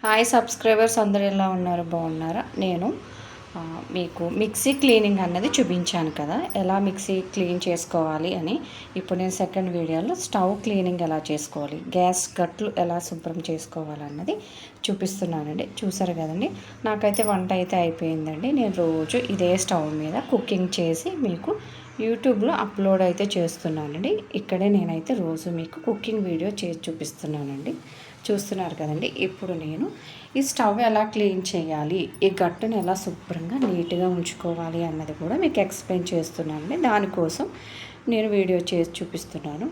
Hi subscribers అందరూ ఎలా ఉన్నారు, బాగున్నారా? నేను మీకు మిక్సీ క్లీనింగ్ అన్నది చూపించాను కదా, ఎలా మిక్సీ క్లీన్ చేసుకోవాలి అని. ఇప్పుడు నేను సెకండ్ వీడియోలో స్టవ్ క్లీనింగ్ ఎలా చేసుకోవాలి, గ్యాస్ గట్లు ఎలా శుభ్రం చేసుకోవాలన్నది చూపిస్తున్నానండి. చూసారు కదండి, నాకైతే వంట అయితే అయిపోయిందండి. నేను రోజు ఇదే స్టవ్ మీద కుకింగ్ చేసి మీకు యూట్యూబ్లో అప్లోడ్ అయితే చేస్తున్నానండి. ఇక్కడే నేనైతే రోజు మీకు కుకింగ్ వీడియో చేసి చూపిస్తున్నానండి. చూస్తున్నారు కదండి. ఇప్పుడు నేను ఈ స్టవ్ ఎలా క్లీన్ చేయాలి, ఈ గట్టును ఎలా శుభ్రంగా నీట్గా ఉంచుకోవాలి అన్నది కూడా మీకు ఎక్స్ప్లెయిన్ చేస్తున్నానండి. దానికోసం నేను వీడియో చేసి చూపిస్తున్నాను.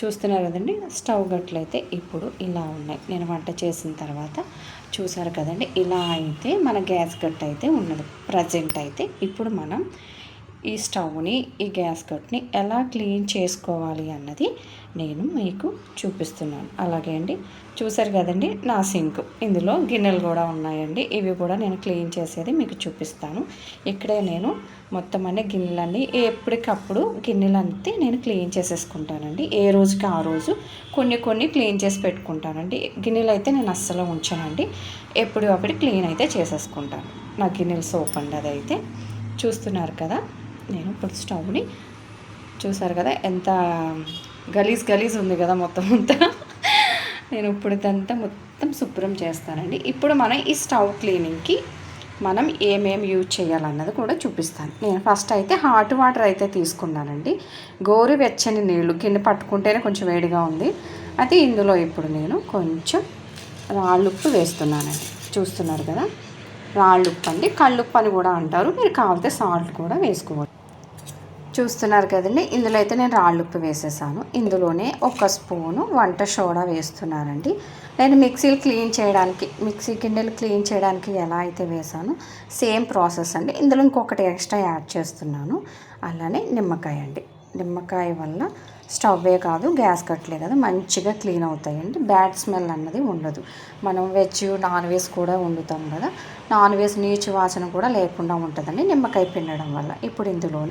చూస్తున్నారు కదండి, స్టవ్ గట్లు అయితే ఇప్పుడు ఇలా ఉన్నాయి. నేను వంట చేసిన తర్వాత చూసారు కదండి, ఇలా అయితే మన గ్యాస్ గట్టు అయితే ఉన్నది ప్రజెంట్ అయితే. ఇప్పుడు మనం ఈ స్టవ్ని, ఈ గ్యాస్ గట్ని ఎలా క్లీన్ చేసుకోవాలి అన్నది నేను మీకు చూపిస్తున్నాను. అలాగే అండి, చూసారు కదండి నా సింక్, ఇందులో గిన్నెలు కూడా ఉన్నాయండి. ఇవి కూడా నేను క్లీన్ చేసేది మీకు చూపిస్తాను. ఇక్కడే నేను మొత్తం అన్ని గిన్నెలన్నీ ఎప్పటికప్పుడు గిన్నెలంతా నేను క్లీన్ చేసేసుకుంటానండి. ఏ రోజుకి ఆ రోజు కొన్ని కొన్ని క్లీన్ చేసి పెట్టుకుంటానండి. గిన్నెలు అయితే నేను అస్సలు ఉంచానండి, ఎప్పటికప్పుడు క్లీన్ అయితే చేసేసుకుంటాను. నా గిన్నెలు సోప్ అండి అదైతే. చూస్తున్నారు కదా, నేను ఇప్పుడు స్టవ్ని చూసారు కదా ఎంత గలీజ్ ఉంది కదా మొత్తం అంతా. నేను ఇప్పుడు ఇదంతా మొత్తం శుభ్రం చేస్తానండి. ఇప్పుడు మనం ఈ స్టవ్ క్లీనింగ్కి మనం ఏమేమి యూజ్ చేయాలన్నది కూడా చూపిస్తాను. నేను ఫస్ట్ అయితే హాట్ వాటర్ అయితే తీసుకున్నానండి. గోరువెచ్చని నీళ్ళు, గిన్నె పట్టుకుంటేనే కొంచెం వేడిగా ఉంది. అయితే ఇందులో ఇప్పుడు నేను కొంచెం రాళ్ళుప్పు వేస్తున్నానండి. చూస్తున్నారు కదా, రాళ్ళుప్పు అండి, కళ్ళుప్పు అని కూడా అంటారు. మీరు కావాలంటే సాల్ట్ కూడా వేసుకోవచ్చు. చూస్తున్నారు కదండి, ఇందులో అయితే నేను రాళ్ళుప్పు వేసేసాను. ఇందులోనే ఒక స్పూను వంట సోడా వేస్తున్నానండి. నేను మిక్సీలు క్లీన్ చేయడానికి, మిక్సీ గిన్నెలు క్లీన్ చేయడానికి ఎలా అయితే వేసానో సేమ్ ప్రాసెస్ అండి. ఇందులో ఇంకొకటి ఎక్స్ట్రా యాడ్ చేస్తున్నాను. అలానే నిమ్మకాయ అండి. నిమ్మకాయ వల్ల స్టవ్వే కాదు, గ్యాస్ కట్టలే కదా మంచిగా క్లీన్ అవుతాయండి. బ్యాడ్ స్మెల్ అన్నది ఉండదు. మనం వెజ్, నాన్ వెజ్ కూడా వండుతాం కదా, నాన్ వెజ్ నీచు వాసన కూడా లేకుండా ఉంటుందండి నిమ్మకాయ పిండడం వల్ల. ఇప్పుడు ఇందులో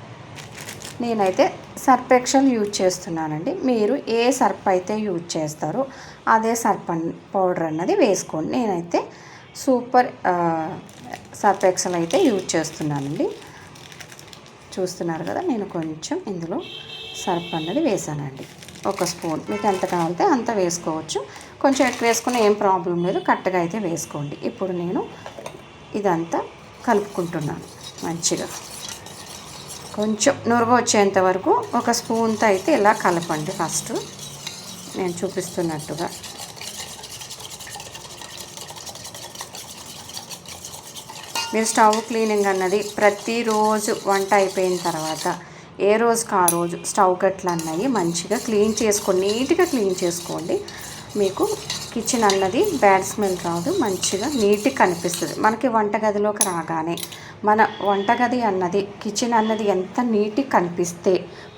నేనైతే సర్ఫ్ ఎక్సెల్ యూజ్ చేస్తున్నానండి. మీరు ఏ సర్ఫ్ అయితే యూజ్ చేస్తారో అదే సర్ఫ్ పౌడర్ అన్నది వేసుకోండి. నేనైతే సూపర్ సర్ఫ్ ఎక్సెల్ అయితే యూజ్ చేస్తున్నానండి. చూస్తున్నారు కదా, నేను కొంచెం ఇందులో సర్ఫ్ అన్నది వేసానండి. ఒక స్పూన్, మీకు ఎంత కావాలితే అంత వేసుకోవచ్చు. కొంచెం ఎక్కువ వేసుకున్న ఏం ప్రాబ్లం లేదు, కరెక్ట్గా అయితే వేసుకోండి. ఇప్పుడు నేను ఇదంతా కలుపుకుంటున్నాను మంచిగా. కొంచెం నురుగు వచ్చేంత వరకు ఒక స్పూన్తో అయితే ఇలా కలపండి. ఫస్ట్ నేను చూపిస్తున్నట్టుగా మీరు స్టవ్ క్లీనింగ్ అన్నది ప్రతిరోజు వంట అయిపోయిన తర్వాత ఏ రోజుకి ఆ రోజు స్టవ్ గట్లు అన్నవి మంచిగా క్లీన్ చేసుకోండి, నీట్గా క్లీన్ చేసుకోండి. మీకు కిచెన్ అన్నది బ్యాడ్ స్మెల్ రాదు, మంచిగా నీట్గా కనిపిస్తుంది. మనకి వంటగదిలోకి రాగానే మన వంటగది అన్నది, కిచెన్ అన్నది ఎంత నీట్గా కనిపిస్తే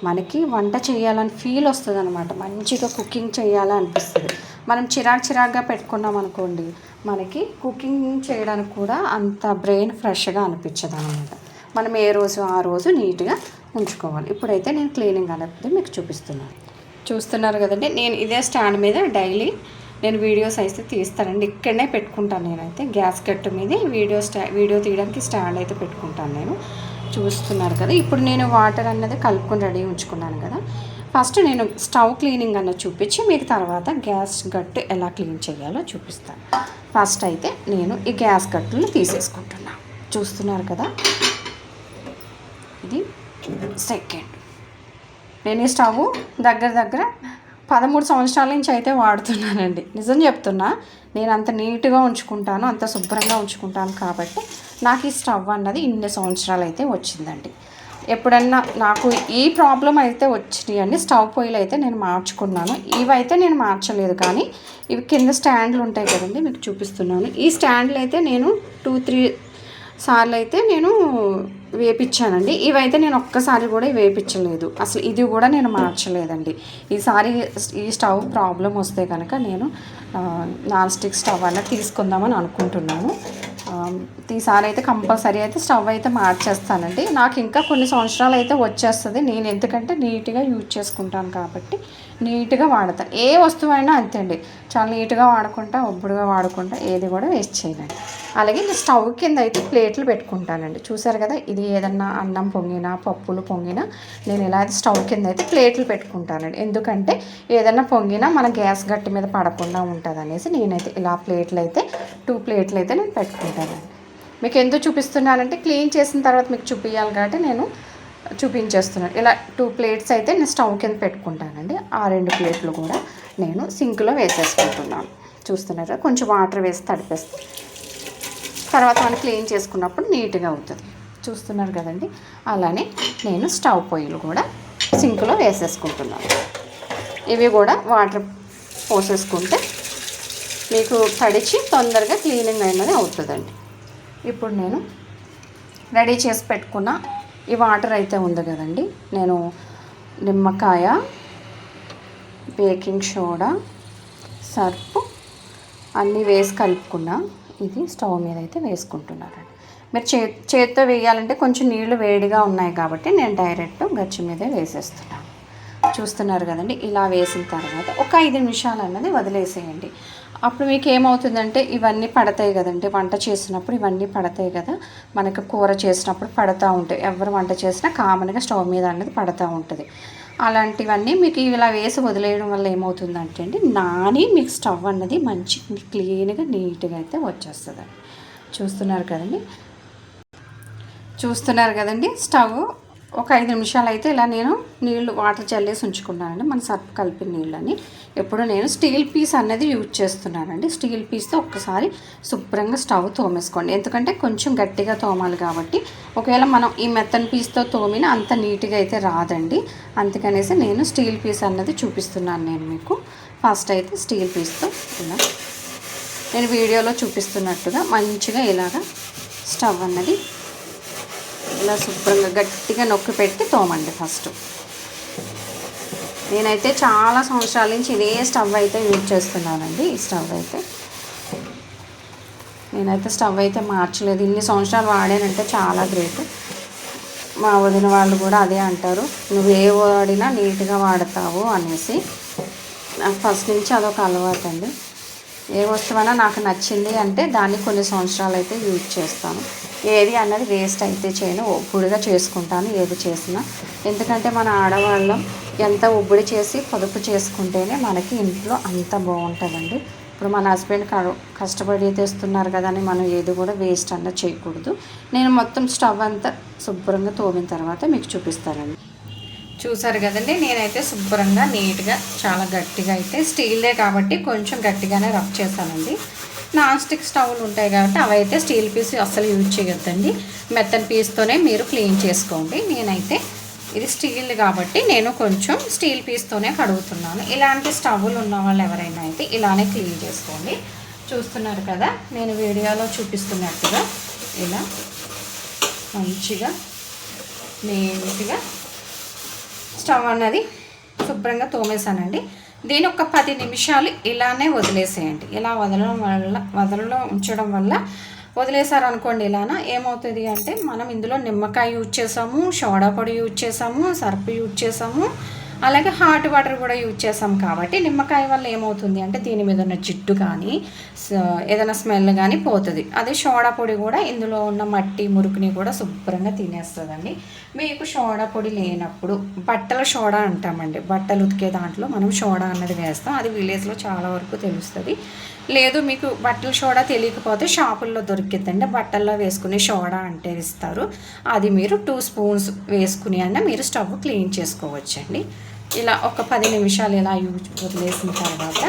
మనకి వంట చేయాలని ఫీల్ వస్తుంది అనమాట. మంచిగా కుకింగ్ చేయాలనిపిస్తుంది. మనం చిరాకుగా పెట్టుకున్నాం అనుకోండి, మనకి కుకింగ్ చేయడానికి కూడా అంత బ్రెయిన్ ఫ్రెష్గా అనిపించదు అనమాట. మనం ఏ రోజు ఆ రోజు నీట్గా ఉంచుకోవాలి. ఇప్పుడైతే నేను క్లీనింగ్ అనేది మీకు చూపిస్తున్నాను. చూస్తున్నారు కదండి, నేను ఇదే స్టాండ్ మీద డైలీ నేను వీడియోస్ అయితే తీస్తానండి. ఇక్కడనే పెట్టుకుంటాను నేనైతే, గ్యాస్ కట్టు మీద వీడియో తీయడానికి స్టాండ్ అయితే పెట్టుకుంటాను నేను. చూస్తున్నారు కదా, ఇప్పుడు నేను వాటర్ అన్నది కలుపుకొని రెడీ ఉంచుకున్నాను కదా. ఫస్ట్ నేను స్టవ్ క్లీనింగ్ అన్నది చూపించి మీకు తర్వాత గ్యాస్ గట్టు ఎలా క్లీన్ చేయాలో చూపిస్తాను. ఫస్ట్ అయితే నేను ఈ గ్యాస్ గట్టును తీసేసుకుంటున్నాను. చూస్తున్నారు కదా, ఇది సెకండ్. నేను ఈ స్టవ్ దగ్గర 13 సంవత్సరాల నుంచి అయితే వాడుతున్నానండి. నిజం చెప్తున్నా, నేను అంత నీట్గా ఉంచుకుంటాను, అంత శుభ్రంగా ఉంచుకుంటాను కాబట్టి నాకు ఈ స్టవ్ అన్నది ఇన్ని సంవత్సరాలు అయితే వచ్చిందండి. ఎప్పుడన్నా నాకు ఈ ప్రాబ్లం అయితే వచ్చినాయండి. స్టవ్ పొయ్యిలు అయితే నేను మార్చుకున్నాను, ఇవైతే నేను మార్చలేదు. కానీ ఇవి కింద స్టాండ్లు ఉంటాయి కదండి, మీకు చూపిస్తున్నాను. ఈ స్టాండ్లు అయితే నేను 2-3 సార్లు అయితే నేను వేపించానండి. ఇవైతే నేను ఒక్కసారి కూడా వేపించలేదు, అసలు ఇది కూడా నేను మార్చలేదండి. ఈసారి ఈ స్టవ్ ప్రాబ్లం వస్తే కనుక నేను నాన్ స్టిక్ స్టవ్ అన్నది తీసుకుందామని అనుకుంటున్నాను. ఈసారి అయితే కంపల్సరీ అయితే స్టవ్ అయితే మార్చేస్తానండి. నాకు ఇంకా కొన్ని సంవత్సరాలు అయితే వచ్చేస్తుంది. నేను ఎందుకంటే నీట్గా యూజ్ చేసుకుంటాను కాబట్టి నీట్గా వాడతాను. ఏ వస్తువైనా అంతే అండి, చాలా నీట్గా వాడుకుంటా, ఒబ్బుడుగా వాడుకుంటా, ఏది కూడా వేస్ట్ చేయనండి. అలాగే నేను స్టవ్ కింద అయితే ప్లేట్లు పెట్టుకుంటానండి. చూసారు కదా, ఇది ఏదన్నా అన్నం పొంగినా పప్పులు పొంగినా నేను ఇలా అయితే స్టవ్ కింద అయితే ప్లేట్లు పెట్టుకుంటానండి. ఎందుకంటే ఏదన్నా పొంగినా మన గ్యాస్ గట్టి మీద పడకుండా ఉంటుంది అనేసి నేనైతే ఇలా ప్లేట్లు అయితే 2 ప్లేట్లు అయితే నేను పెట్టుకుంటానండి. మీకు ఎందుకు చూపిస్తున్నానంటే క్లీన్ చేసిన తర్వాత మీకు చూపించాలి కాబట్టి నేను చూపించేస్తున్నాను. ఇలా 2 ప్లేట్స్ అయితే నేను స్టవ్ కింద పెట్టుకుంటానండి. ఆ 2 ప్లేట్లు కూడా నేను సింక్లో వేసేసుకుంటున్నాను. చూస్తున్నారా, కొంచెం వాటర్ వేసి తడిపేస్తాను. తర్వాత మనం క్లీన్ చేసుకున్నప్పుడు నీట్గా అవుతుంది. చూస్తున్నారు కదండి. అలానే నేను స్టవ్ పొయ్యిలు కూడా సింక్లో వేసేసుకుంటున్నాను. ఇవి కూడా వాటర్ పోసేసుకుంటే మీకు తడిచి తొందరగా క్లీనింగ్ అయినది అవుతుందండి. ఇప్పుడు నేను రెడీ చేసి పెట్టుకున్న ఈ వాటర్ అయితే ఉంది కదండి, నేను నిమ్మకాయ, బేకింగ్ సోడా, సర్ఫ్ అన్నీ వేసి కలుపుకున్నా ఇది స్టవ్ మీద అయితే వేసుకుంటున్నానండి. మీరు చేత్తో వేయాలంటే కొంచెం నీళ్లు వేడిగా ఉన్నాయి కాబట్టి నేను డైరెక్ట్ గచ్చి మీదే వేసేస్తున్నాను. చూస్తున్నారు కదండి. ఇలా వేసిన తర్వాత ఒక 5 నిమిషాలు అన్నది వదిలేసేయండి. అప్పుడు మీకు ఏమవుతుందంటే ఇవన్నీ పడతాయి కదండి, వంట చేసినప్పుడు ఇవన్నీ పడతాయి కదా, మనకు కూర చేసినప్పుడు పడతా ఉంటాయి. ఎవరు వంట చేసినా కామన్గా స్టవ్ మీద అనేది పడతా ఉంటుంది. అలాంటివన్నీ మీకు ఇలా వేసి వదిలేయడం వల్ల ఏమవుతుందంటే అండి, నాని మీకు స్టవ్ అన్నది మంచి క్లీన్గా నీట్గా అయితే వచ్చేస్తుంది. చూస్తున్నారు కదండి. స్టవ్ ఒక 5 నిమిషాలు అయితే ఇలా నేను నీళ్లు వాటర్ చల్లేసి ఉంచుకున్నానండి. మన సర్ఫ్ కలిపిన నీళ్ళని ఎప్పుడు నేను స్టీల్ పీస్ అనేది యూజ్ చేస్తున్నానండి. స్టీల్ పీస్తో ఒక్కసారి శుభ్రంగా స్టవ్ తోమేసుకోండి. ఎందుకంటే కొంచెం గట్టిగా తోమాలి కాబట్టి ఒకవేళ మనం ఈ మెత్తన్ పీస్తో తోమిన అంత నీట్గా అయితే రాదండి. అందుకనేసి నేను స్టీల్ పీస్ అన్నది చూపిస్తున్నాను నేను మీకు. ఫస్ట్ అయితే స్టీల్ పీస్తో ఇలా నేను వీడియోలో చూపిస్తున్నట్టుగా మంచిగా ఇలాగా స్టవ్ అన్నది ఇలా శుభ్రంగా గట్టిగా నొక్కి పెట్టి తోమండి. ఫస్ట్ నేనైతే చాలా సంవత్సరాల నుంచి ఇదే స్టవ్ అయితే యూజ్ చేస్తున్నానండి. ఈ స్టవ్ అయితే నేనైతే స్టవ్ అయితే మార్చలేదు. ఇన్ని సంవత్సరాలు వాడానంటే చాలా గ్రేట్. మా వదిన వాళ్ళు కూడా అదే అంటారు, నువ్వు ఏ వాడినా నీట్గా వాడతావు అనేసి. నాకు ఫస్ట్ నుంచి అదొక అలవాటు అండి. ఏ వస్తువైనా నాకు నచ్చింది అంటే దాన్ని కొన్ని సంవత్సరాలు అయితే యూజ్ చేస్తాను. ఏది అన్నది వేస్ట్ అయితే చేయను, ఒప్పుడుగా చేసుకుంటాను ఏది చేసినా. ఎందుకంటే మన ఆడవాళ్ళం ఎంత ఒబ్బుడి చేసి పొదుపు చేసుకుంటేనే మనకి ఇంట్లో అంత బాగుంటుందండి. ఇప్పుడు మన హస్బెండ్ కష్టపడి తెస్తున్నారు కదా అని మనం ఏది కూడా వేస్ట్ అన్నది చేయకూడదు. నేను మొత్తం స్టవ్ అంతా శుభ్రంగా తోమిన తర్వాత మీకు చూపిస్తానండి. చూసారు కదండి, నేనైతే శుభ్రంగా నీట్గా చాలా గట్టిగా అయితే స్టీల్దే కాబట్టి కొంచెం గట్టిగానే రబ్ చేశానండి. నాన్ స్టిక్ స్టవ్లు ఉంటాయి కాబట్టి అవి అయితే స్టీల్ పీస్ అస్సలు యూజ్ చేయొద్దండి. మెత్తన్ పీస్తోనే మీరు క్లీన్ చేసుకోండి. నేనైతే ఇది స్టీల్ కాబట్టి నేను కొంచెం స్టీల్ పీస్తోనే కడుగుతున్నాను. ఇలాంటి స్టవ్లు ఉన్న వాళ్ళు ఎవరైనా అయితే ఇలానే క్లీన్ చేసుకోండి. చూస్తున్నారు కదా, నేను వీడియోలో చూపిస్తున్నట్టుగా ఇలా మంచిగా నీట్గా స్టవ్ అన్నది శుభ్రంగా తోమేసానండి. దీని ఒక 10 నిమిషాలు ఇలానే వదిలేసేయండి. ఇలా ఉంచడం వల్ల వదిలేసారనుకోండి ఇలాన ఏమవుతుంది అంటే మనం ఇందులో నిమ్మకాయ యూజ్ చేసాము, సోడా పొడి యూజ్ చేసాము, సర్ఫ్ యూజ్ చేసాము, అలాగే హాట్ వాటర్ కూడా యూజ్ చేసాం కాబట్టి నిమ్మకాయ వల్ల ఏమవుతుంది అంటే దీని మీద ఉన్న జిడ్డు కానీ ఏదైనా స్మెల్ కానీ పోతుంది. అదే సోడా పొడి కూడా ఇందులో ఉన్న మట్టి మురుకుని కూడా శుభ్రంగా తినేస్తుందండి. మీకు సోడా పొడి లేనప్పుడు బట్టల సోడా అంటామండి, బట్టలు ఉతికే దాంట్లో మనం సోడా అన్నది వేస్తాం. అది విలేజ్లో చాలా వరకు తెలుస్తుంది. లేదు మీకు బట్టల సోడా తెలియకపోతే షాపుల్లో దొరికిద్దండి, బట్టల్లో వేసుకునే సోడా అంటే ఇస్తారు. అది మీరు 2 స్పూన్స్ వేసుకుని అన్న మీరు స్టవ్ క్లీన్ చేసుకోవచ్చండి. ఇలా ఒక 10 నిమిషాలు ఇలా వదిలేసిన తర్వాత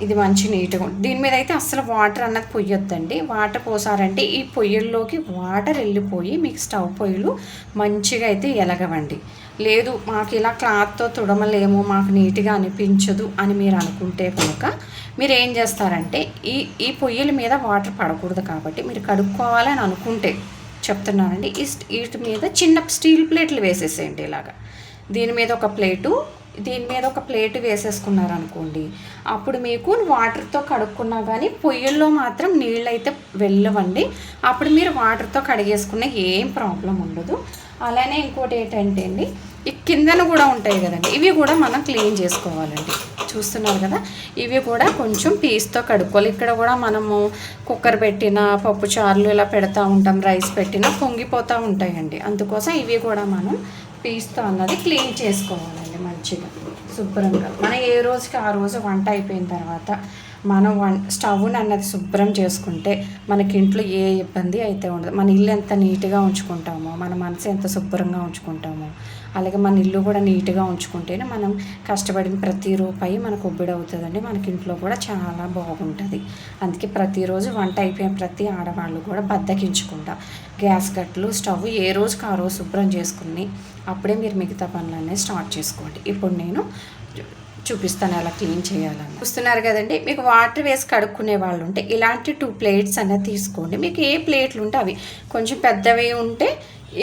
ఇది మంచి నీట్గా దీని మీద అయితే అస్సలు వాటర్ అన్నది పొయ్యొద్దండి. వాటర్ పోసారంటే ఈ పొయ్యిల్లోకి వాటర్ వెళ్ళిపోయి మీకు స్టవ్ పొయ్యిలు మంచిగా అయితే ఎలగవండి. లేదు మాకు ఇలా క్లాత్తో తుడమలేమో మాకు నీట్గా అనిపించదు అని మీరు అనుకుంటే కనుక మీరు ఏం చేస్తారంటే ఈ పొయ్యిల మీద వాటర్ పడకూడదు కాబట్టి మీరు కడుక్కోవాలని అనుకుంటే చెప్తున్నానండి, వీటి మీద చిన్న స్టీల్ ప్లేట్లు వేసేసేయండి. ఇలాగా దీని మీద ఒక ప్లేటు, దీని మీద ఒక ప్లేట్ వేసేసుకున్నారనుకోండి, అప్పుడు మీకు వాటర్తో కడుక్కున్నా కానీ పొయ్యిల్లో మాత్రం నీళ్ళు అయితే వెళ్ళవండి. అప్పుడు మీరు వాటర్తో కడిగేసుకున్న ఏం ప్రాబ్లం ఉండదు. అలానే ఇంకోటి ఏంటంటే అండి, ఈ కిందన కూడా ఉంటాయి కదండి, ఇవి కూడా మనం క్లీన్ చేసుకోవాలండి. చూస్తున్నారు కదా, ఇవి కూడా కొంచెం పీస్తో కడుక్కోవాలి. ఇక్కడ కూడా మనము కుక్కర్ పెట్టిన పప్పు చారులు ఇలా పెడతా ఉంటాం, రైస్ పెట్టినా పొంగిపోతూ ఉంటాయండి. అందుకోసం ఇవి కూడా మనం పీస్తో అన్నది క్లీన్ చేసుకోవాలండి మంచిగా శుభ్రంగా. మనం ఏ రోజుకి ఆ రోజు వంట అయిపోయిన తర్వాత మనం స్టవ్ని అన్నది శుభ్రం చేసుకుంటే మనకి ఇంట్లో ఏ ఇబ్బంది అయితే ఉండదు. మన ఇల్లు ఎంత నీట్గా ఉంచుకుంటామో, మన మనసు ఎంత శుభ్రంగా ఉంచుకుంటామో, అలాగే మన ఇల్లు కూడా నీట్గా ఉంచుకుంటేనే మనం కష్టపడిన ప్రతి రూపాయి మనకు ఒబ్బిడవుతుందండి. మనకి ఇంట్లో కూడా చాలా బాగుంటుంది. అందుకే ప్రతిరోజు వంట అయిపోయిన ప్రతి ఆడవాళ్ళు కూడా బద్దకించకుండా గ్యాస్ గట్లు స్టవ్ ఏ రోజుకి ఆ రోజు శుభ్రం చేసుకుని అప్పుడే మీరు మిగతా పనులన్నీ స్టార్ట్ చేసుకోండి. ఇప్పుడు నేను చూపిస్తాను ఎలా క్లీన్ చేయాలని. చూస్తున్నారు కదండి, మీకు వాటర్ వేసి కడుక్కునే వాళ్ళు ఉంటే ఇలాంటి 2 ప్లేట్స్ అనేది తీసుకోండి. మీకు ఏ ప్లేట్లు ఉంటే అవి కొంచెం పెద్దవి ఉంటే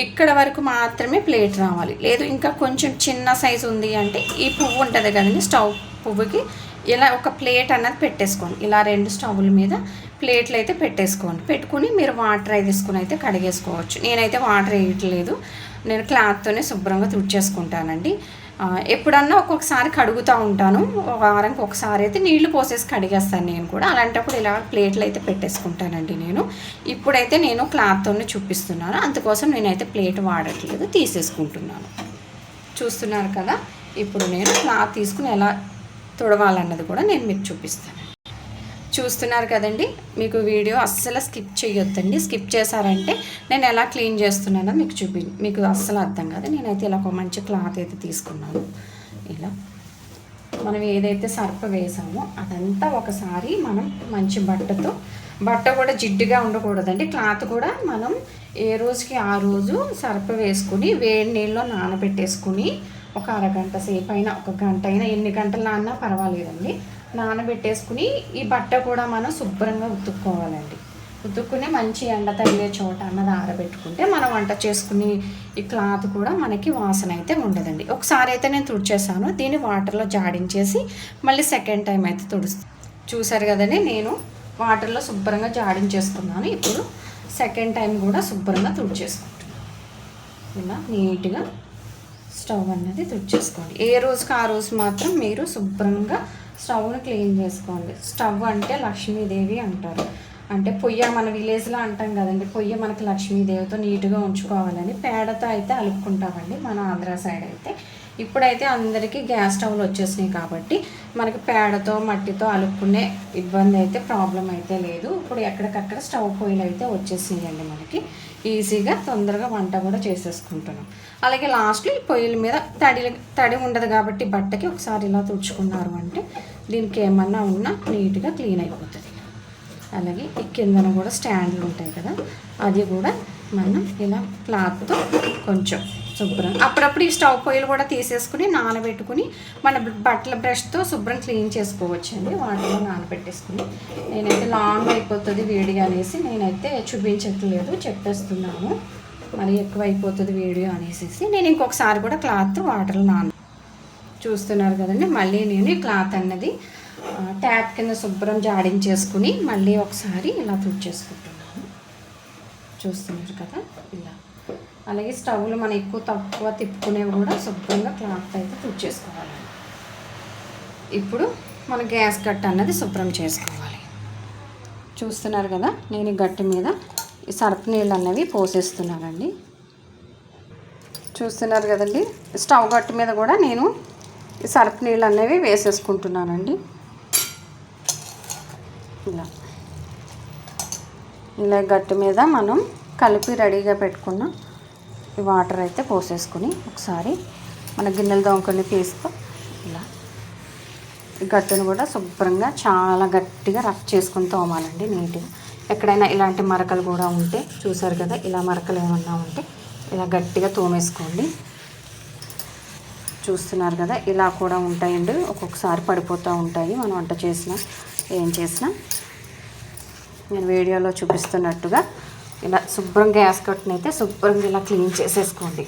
ఇక్కడ వరకు మాత్రమే ప్లేట్ రావాలి. లేదు ఇంకా కొంచెం చిన్న సైజు ఉంది అంటే ఈ పువ్వు ఉంటుంది కదండి, స్టవ్ పువ్వుకి ఇలా ఒక ప్లేట్ అన్నది పెట్టేసుకోండి. ఇలా 2 స్టవ్ల మీద ప్లేట్లు అయితే పెట్టేసుకోండి. పెట్టుకుని మీరు వాటర్ అయితే తీసుకుని అయితే కడిగేసుకోవచ్చు. నేనైతే వాటర్ వేయట్లేదు, నేను క్లాత్తోనే శుభ్రంగా తుడిచేసుకుంటానండి. ఎప్పుడన్నా ఒక్కొక్కసారి కడుగుతూ ఉంటాను, వారానికి ఒకసారి అయితే నీళ్లు పోసేసి కడిగేస్తాను నేను కూడా. అలాంటప్పుడు ఇలా ప్లేట్లు అయితే పెట్టేసుకుంటానండి నేను. ఇప్పుడైతే నేను క్లాత్తోనే చూపిస్తున్నాను, అందుకోసం నేనైతే ప్లేట్ వాడట్లేదు, తీసేసుకుంటున్నాను. చూస్తున్నారు కదా, ఇప్పుడు నేను క్లాత్ తీసుకుని ఎలా తుడవాలన్నది కూడా నేను మీకు చూపిస్తాను. చూస్తున్నారు కదండి, మీకు వీడియో అస్సలు స్కిప్ చేయొద్దండి. స్కిప్ చేశారంటే నేను ఎలా క్లీన్ చేస్తున్నానో మీకు అస్సలు అర్థం కాదు. నేనైతే ఇలా ఒక మంచి క్లాత్ అయితే తీసుకున్నాను. ఇలా మనం ఏదైతే సర్ఫ వేసామో అదంతా ఒకసారి మనం మంచి బట్ట కూడా జిడ్డుగా ఉండకూడదండి. క్లాత్ కూడా మనం ఏ రోజుకి ఆ రోజు సర్ఫ వేసుకుని వేడి నీళ్ళలో నానబెట్టేసుకుని ఒక అరగంట సేపు అయినా, ఒక గంట అయినా, ఎన్ని గంటలు నాన్నా పర్వాలేదండి, నానబెట్టేసుకుని ఈ బట్ట కూడా మనం శుభ్రంగా ఉతుక్కోవాలండి. ఉతుక్కుని మంచి ఎండ తగిలే చోట అన్నది ఆరబెట్టుకుంటే మనం వంట చేసుకుని ఈ క్లాత్ కూడా మనకి వాసన అయితే ఉండదండి. ఒకసారి అయితే నేను తుడిచేసాను, దీన్ని వాటర్లో జాడించేసి మళ్ళీ సెకండ్ టైం అయితే తుడుస్తాను. చూసారు కదండి, నేను వాటర్లో శుభ్రంగా జాడించేసుకున్నాను. ఇప్పుడు సెకండ్ టైం కూడా శుభ్రంగా తుడిచేసుకుంటున్నాను. ఇలా నీట్గా స్టవ్ అనేది తుడిచేసుకోండి. ఏ రోజుకి ఆ రోజు మాత్రం మీరు శుభ్రంగా స్టవ్ని క్లీన్ చేసుకోండి. స్టవ్ అంటే లక్ష్మీదేవి అంటారు. అంటే పొయ్య మన విలేజ్లో అంటాం కదండి, పొయ్య మనకి లక్ష్మీదేవితో నీట్గా ఉంచుకోవాలని పేడతో అయితే అలుపుకుంటామండి మన ఆంధ్ర సైడ్ అయితే. ఇప్పుడైతే అందరికీ గ్యాస్ స్టవ్లు వచ్చేసినాయి కాబట్టి మనకి పేడతో మట్టితో అలుపుకునే ఇబ్బంది అయితే ప్రాబ్లం అయితే లేదు. ఇప్పుడు ఎక్కడికక్కడ స్టవ్ పొయ్యిలు అయితే వచ్చేసినాయండి, మనకి ఈజీగా తొందరగా వంట కూడా చేసేసుకుంటున్నాం. అలాగే లాస్ట్లో ఈ పొయ్యిల మీద తడి ఉండదు కాబట్టి బట్టకి ఒకసారి ఇలా తుడుచుకున్నారు అంటే దీనికి ఏమన్నా ఉన్నా నీట్గా క్లీన్ అయిపోతుంది. అలాగే ఈ కిందన కూడా స్టాండ్లు ఉంటాయి కదా, అది కూడా మనం ఇలా క్లాత్తో కొంచెం శుభ్రం అప్పుడప్పుడు ఈ స్టవ్ పొయ్యిలు కూడా తీసేసుకుని నానబెట్టుకుని మన బట్టల బ్రష్తో శుభ్రం క్లీన్ చేసుకోవచ్చు అండి. వాటిలో నానబెట్టేసుకుని నేనైతే లాంగ్ అయిపోతుంది వీడియో అనేసి నేనైతే చూపించట్లేదు, చెప్పేస్తున్నాను. మరి ఎక్కువ అయిపోతుంది వీడియో అనేసి నేను ఇంకొకసారి కూడా క్లాత్ వాటర్లో చూస్తున్నారు కదండి. మళ్ళీ నేను ఈ క్లాత్ అన్నది ట్యాప్ కింద శుభ్రం జాడించేసుకుని మళ్ళీ ఒకసారి ఇలా తుడిచేసుకుంటున్నాను. చూస్తున్నారు కదా ఇలా. అలాగే స్టవ్లు మనం ఎక్కువ తక్కువ తిప్పుకునేవి కూడా శుభ్రంగా క్లాత్ అయితే తుడిచేసుకోవాలి. ఇప్పుడు మన గ్యాస్ గట్ట అన్నది శుభ్రం చేసుకోవాలి. చూస్తున్నారు కదా, నేను ఈ గట్టి మీద ఈ సర్ఫ్ నీళ్ళు అన్నవి పోసేస్తున్నానండి. చూస్తున్నారు కదండి, స్టవ్ గట్టు మీద కూడా నేను ఈ సర్ఫ్ నీళ్ళు అనేవి వేసేసుకుంటున్నానండి. ఇలా గట్టు మీద మనం కలిపి రెడీగా పెట్టుకున్న ఈ వాటర్ అయితే పోసేసుకుని ఒకసారి మన గిన్నెలు దోముకొని తీస్తూ ఇలా ఈ గట్టును కూడా శుభ్రంగా చాలా గట్టిగా రఫ్ చేసుకుని తోమాలండి నీట్గా. ఎక్కడైనా ఇలాంటి మరకలు కూడా ఉంటే చూసారు కదా, ఇలా మరకలు ఏమన్నా ఉంటే ఇలా గట్టిగా తోమేసుకోండి. చూస్తున్నారు కదా, ఇలా కూడా ఉంటాయండి, ఒక్కొక్కసారి పడిపోతూ ఉంటాయి మనం వంట చేసినా ఏం చేసినా. నేను వీడియోలో చూపిస్తున్నట్టుగా ఇలా శుభ్రం గ్యాస్ కట్టునైతే శుభ్రంగా ఇలా క్లీన్ చేసేసుకోండి.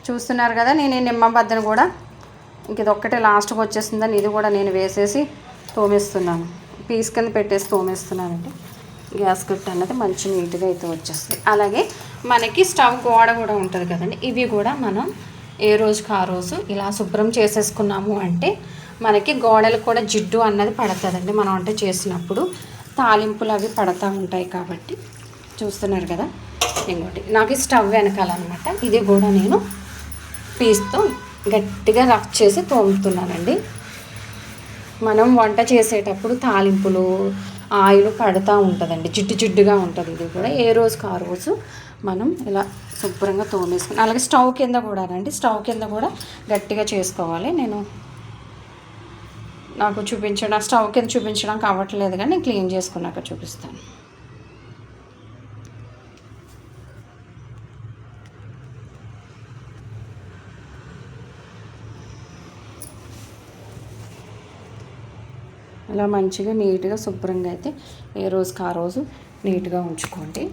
చూస్తున్నారు కదా, నేను ఈ నిమ్మ బద్దను కూడా ఇంక ఇది ఒక్కటే లాస్ట్కి వచ్చేసిందని ఇది కూడా నేను వేసేసి తోమేస్తున్నాను. పీస్ కింద పెట్టేసి తోమేస్తున్నానండి. గ్యాస్ కట్ అన్నది మంచి నీట్గా అయితే వచ్చేస్తుంది. అలాగే మనకి స్టవ్ గోడ కూడా ఉంటుంది కదండి, ఇవి కూడా మనం ఏ రోజుకి ఆ రోజు ఇలా శుభ్రం చేసేసుకున్నాము అంటే మనకి గోడలు కూడా జిడ్డు అన్నది పడుతుందండి. మనం వంట చేసినప్పుడు తాలింపులు అవి పడతా ఉంటాయి కాబట్టి. చూస్తున్నారు కదా, ఇంకోటి నాకు ఈ స్టవ్ వెనకాలన్నమాట, ఇది కూడా నేను పీస్తో గట్టిగా రఫ్ చేసి తోముతున్నానండి. మనం వంట చేసేటప్పుడు తాలింపులు ఆయిల్ పడుతూ ఉంటుందండి, జిడ్డు జిడ్డుగా ఉంటుంది. ఇది కూడా ఏ రోజుకి ఆ రోజు మనం ఇలా శుభ్రంగా తోమేసుకుని, అలాగే స్టవ్ కింద కూడా అండి, స్టవ్ కింద కూడా గట్టిగా చేసుకోవాలి. నాకు స్టవ్ కింద చూపించడానికి అవ్వట్లేదు కానీ నేను క్లీన్ చేసుకున్నాక చూపిస్తాను. ఇలా మంచిగా నీట్గా శుభ్రంగా అయితే ఏ రోజుకి ఆ రోజు నీట్గా ఉంచుకోండి.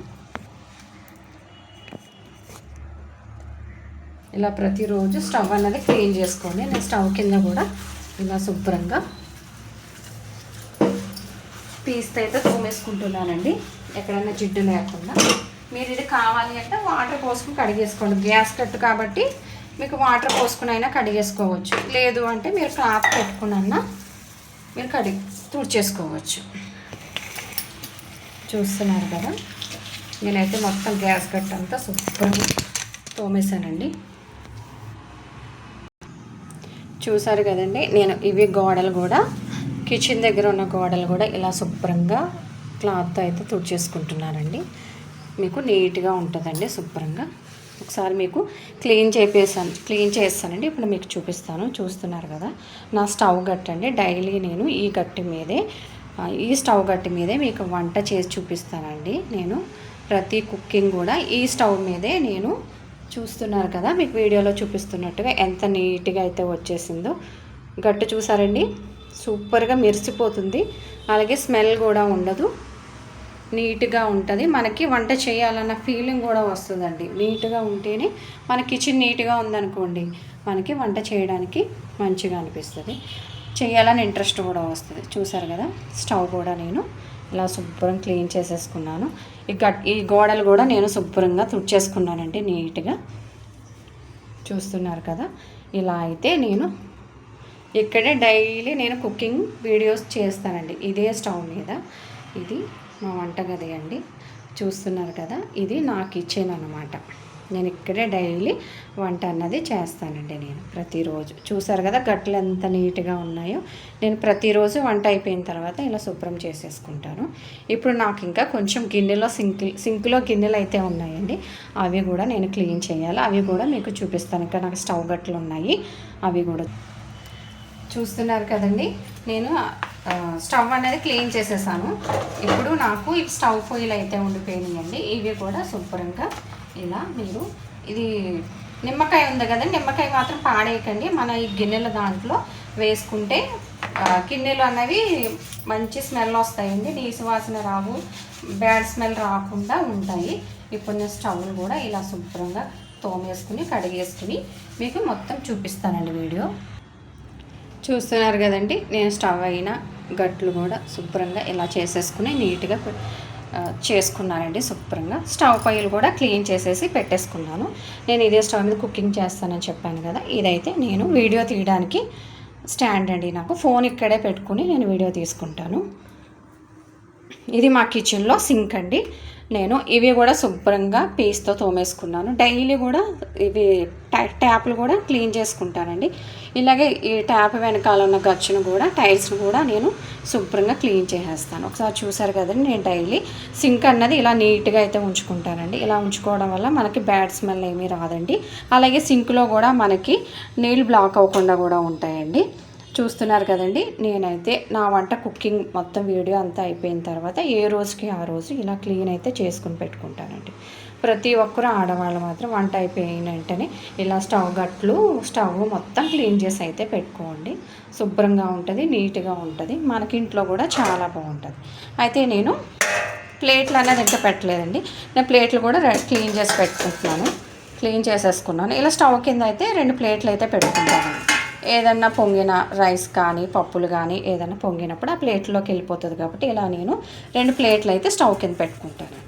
ఇలా ప్రతిరోజు స్టవ్ అన్నది క్లీన్ చేసుకోండి. నేను స్టవ్ కింద కూడా ఇలా శుభ్రంగా పీస్తో అయితే తోమేసుకుంటున్నానండి, ఎక్కడైనా జిడ్డు లేకుండా. మీరు ఇది కావాలి అంటే వాటర్ పోసుకుని కడిగేసుకోండి. గ్యాస్ కట్టు కాబట్టి మీకు వాటర్ పోసుకుని అయినా కడిగేసుకోవచ్చు, లేదు అంటే మీరు క్లాత్ పెట్టుకున్నా మీరు తుడిచేసుకోవచ్చు. చూస్తున్నారు కదా, నేనైతే మొత్తం గ్యాస్ కట్ అంతా శుభ్రంగా తోమేశానండి. చూసారు కదండి, నేను ఇవి గోడలు కూడా కిచెన్ దగ్గర ఉన్న గోడలు కూడా ఇలా శుభ్రంగా క్లాత్తో అయితే తుడిచేసుకుంటున్నానండి. మీకు నీట్గా ఉంటుందండి శుభ్రంగా. ఒకసారి మీకు క్లీన్ చేస్తానండి. ఇప్పుడు మీకు చూపిస్తాను. చూస్తున్నారు కదా, నా స్టవ్ గట్టండి. డైలీ నేను ఈ స్టవ్ గట్టి మీదే మీకు వంట చేసి చూపిస్తానండి. నేను ప్రతి కుకింగ్ కూడా ఈ స్టవ్ మీదే నేను చూస్తున్నారు కదా, మీకు వీడియోలో చూపిస్తున్నట్టుగా ఎంత నీట్గా అయితే వచ్చేసిందో. గట్టు చూసారండి, సూపర్గా మెరిసిపోతుంది. అలాగే స్మెల్ కూడా ఉండదు, నీట్గా ఉంటుంది. మనకి వంట చేయాలన్న ఫీలింగ్ కూడా వస్తుందండి. నీట్గా ఉంటేనే మన కిచెన్ నీట్గా ఉందనుకోండి, మనకి వంట చేయడానికి మంచిగా అనిపిస్తుంది, చేయాలని ఇంట్రెస్ట్ కూడా వస్తుంది. చూసారు కదా, స్టవ్ కూడా నేను ఇలా శుభ్రం క్లీన్ చేసేసుకున్నాను. ఈ గోడలు కూడా నేను శుభ్రంగా తుడిచేసుకున్నానండి నీట్గా. చూస్తున్నారు కదా, ఇలా అయితే నేను ఇక్కడే డైలీ నేను కుకింగ్ వీడియోస్ చేస్తానండి, ఇదే స్టవ్ మీద. ఇది మా వంటగది అండి. చూస్తున్నారు కదా, ఇది నా కిచెన్ అన్నమాట. నేను ఇక్కడే డైలీ వంట అన్నది చేస్తానండి నేను ప్రతిరోజు. చూసారు కదా గట్లు ఎంత నీట్గా ఉన్నాయో. నేను ప్రతిరోజు వంట అయిపోయిన తర్వాత ఇలా శుభ్రం చేసేసుకుంటాను. ఇప్పుడు నాకు ఇంకా కొంచెం సింక్లో గిన్నెలు అయితే ఉన్నాయండి, అవి కూడా నేను క్లీన్ చేయాలి. అవి కూడా మీకు చూపిస్తాను. ఇక్కడ నాకు స్టవ్ గట్లు ఉన్నాయి, అవి కూడా చూస్తున్నారు కదండి. నేను స్టవ్ అనేది క్లీన్ చేసేసాను. ఇప్పుడు నాకు ఈ స్టవ్ ఫాయిల్ అయితే ఉండిపోయినాయండి, ఇవి కూడా శుభ్రంగా ఇలా మీరు ఇది నిమ్మకాయ ఉంది కదండి, నిమ్మకాయ మాత్రం పాడేయకండి. మన ఈ గిన్నెల దాంట్లో వేసుకుంటే గిన్నెలు అనేవి మంచి స్మెల్ వస్తాయండి, నీసు వాసన రావు, బ్యాడ్ స్మెల్ రాకుండా ఉంటాయి. ఇప్పుడు నేను స్టవ్ను కూడా ఇలా శుభ్రంగా తోమేసుకుని కడిగేసుకుని మీకు మొత్తం చూపిస్తానండి వీడియో. చూస్తున్నారు కదండి, నేను స్టవ్ అయినా గట్లు కూడా శుభ్రంగా ఇలా చేసేసుకుని నీట్గా చేసుకున్నానండి. శుభ్రంగా స్టవ్ పైలు కూడా క్లీన్ చేసేసి పెట్టేసుకున్నాను. నేను ఇదే స్టవ్ మీద కుకింగ్ చేస్తానని చెప్పాను కదా, ఇదైతే నేను వీడియో తీయడానికి స్టాండ్ అండి. నాకు ఫోన్ ఇక్కడే పెట్టుకుని నేను వీడియో తీసుకుంటాను. ఇది మా కిచెన్లో సింక్ అండి. నేను ఇవి కూడా శుభ్రంగా పీస్తో తోమేసుకున్నాను. డైలీ కూడా ఇవి ట్యాప్లు కూడా క్లీన్ చేసుకుంటానండి. ఇలాగే ఈ ట్యాప్ వెనకాల ఉన్న గచ్చును కూడా టైల్స్ను కూడా నేను శుభ్రంగా క్లీన్ చేసేస్తాను. ఒకసారి చూసారు కదండి, నేను డైలీ సింక్ అన్నది ఇలా నీట్గా అయితే ఉంచుకుంటానండి. ఇలా ఉంచుకోవడం వల్ల మనకి బ్యాడ్ స్మెల్ ఏమీ రాదండి. అలాగే సింక్లో కూడా మనకి నీళ్ళు బ్లాక్ అవ్వకుండా కూడా ఉంటాయండి. చూస్తున్నారు కదండి, నేనైతే నా వంట కుకింగ్ మొత్తం వీడియో అంతా అయిపోయిన తర్వాత ఏ రోజుకి ఆ రోజు ఇలా క్లీన్ అయితే చేసుకుని పెట్టుకుంటానండి. ప్రతి ఒక్కరు ఆడవాళ్ళు మాత్రం వంట అయిపోయిన వెంటనే ఇలా స్టవ్ మొత్తం క్లీన్ చేసి అయితే పెట్టుకోండి. శుభ్రంగా ఉంటుంది, నీట్గా ఉంటుంది, మనకి ఇంట్లో కూడా చాలా బాగుంటుంది. అయితే నేను ప్లేట్లు అనేది ఇంకా పెట్టలేదండి. నేను ప్లేట్లు కూడా క్లీన్ చేసి పెట్టుకుంటున్నాను. క్లీన్ చేసేసుకున్నాను. ఇలా స్టవ్ కింద అయితే 2 ప్లేట్లు అయితే పెట్టుకుంటాను. ఏదన్నా పొంగిన రైస్ కానీ పప్పులు కానీ ఏదైనా పొంగినప్పుడు ఆ ప్లేట్లోకి వెళ్ళిపోతుంది కాబట్టి ఇలా నేను 2 ప్లేట్లు అయితే స్టవ్ కింద పెట్టుకుంటాను.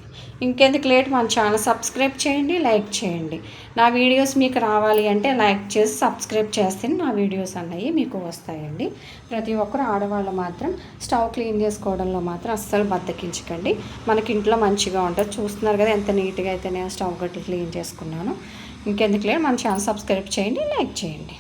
ఇంకెందుకు లేట్, మన ఛానల్ సబ్స్క్రైబ్ చేయండి, లైక్ చేయండి. నా వీడియోస్ మీకు రావాలి అంటే లైక్ చేసి సబ్స్క్రైబ్ చేస్తే నా వీడియోస్ అన్నవి మీకు వస్తాయండి. ప్రతి ఒక్కరు ఆడవాళ్ళు మాత్రం స్టవ్ క్లీన్ చేసుకోవడంలో మాత్రం అస్సలు బద్దకించకండి. మనకి ఇంట్లో మంచిగా ఉంటుంది. చూస్తున్నారు కదా ఎంత నీట్గా అయితే నేను స్టవ్ గట్టి క్లీన్ చేసుకున్నాను. ఇంకెందుకు లేట్, మన ఛానల్ సబ్స్క్రైబ్ చేయండి, లైక్ చేయండి.